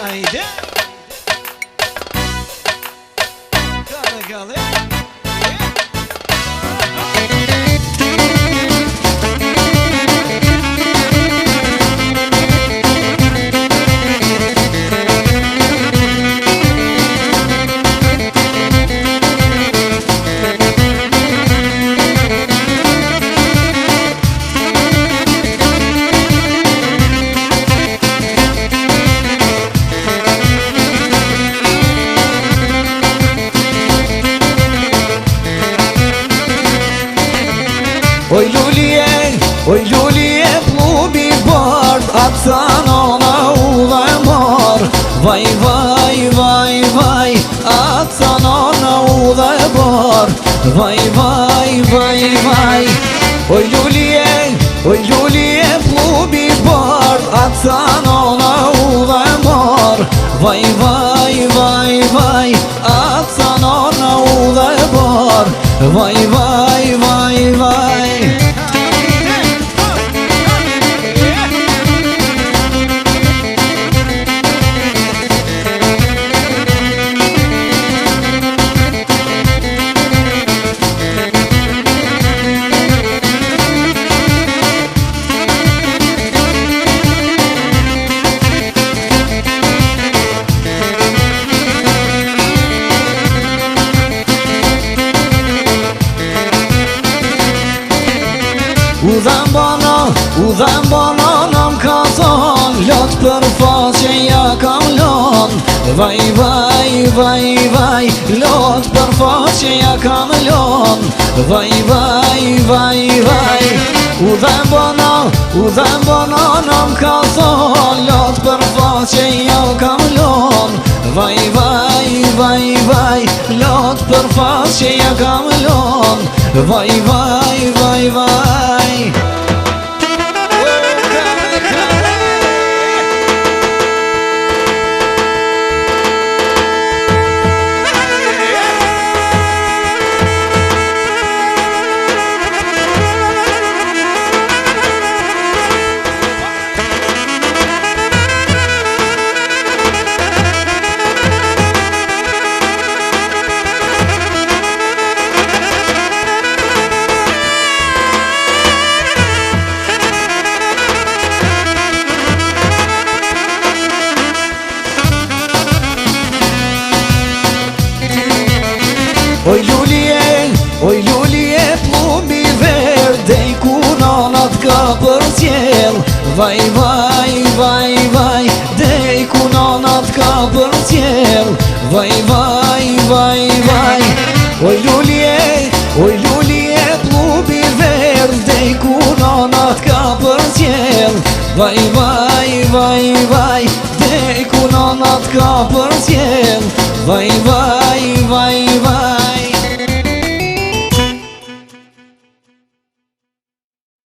Haydi. Kale kale. Oj lulje plubi bard, atë sanona u dhe mar. Vaj, vaj, vaj, vaj, atë sanona u dhe bar. Vaj, vaj, vaj, vaj. Oj lulje plubi bard, atë sanona u dhe mar. Vaj, vaj, vaj, vaj, atë sanona u dhe bar. Vaj, vaj, vaj, vaj. U dhem bana nëm ka thon, lot për faqe ja kam lon. Vaj, vaj, vaj, vaj, lot për faqe ja kam lon. Vaj, vaj, vaj, vaj. U dhem bana nëm ka thon, lot për faqe ja kam lon. Vaj, vaj, vaj, vaj, lot për faqe ja kam lon. Vaj, vaj, vaj, vaj. Oj lulje plumbi verde, i kunonat ka për cjell. Vaj, vaj, vaj, vaj, dej kunonat ka për cjell. Vaj, vaj, vaj, vaj. Oj lulje plumbi verde, i kunonat ka për cjell. Vaj, vaj, vaj, vaj, dej kunonat ka për cjell. Vaj, vaj.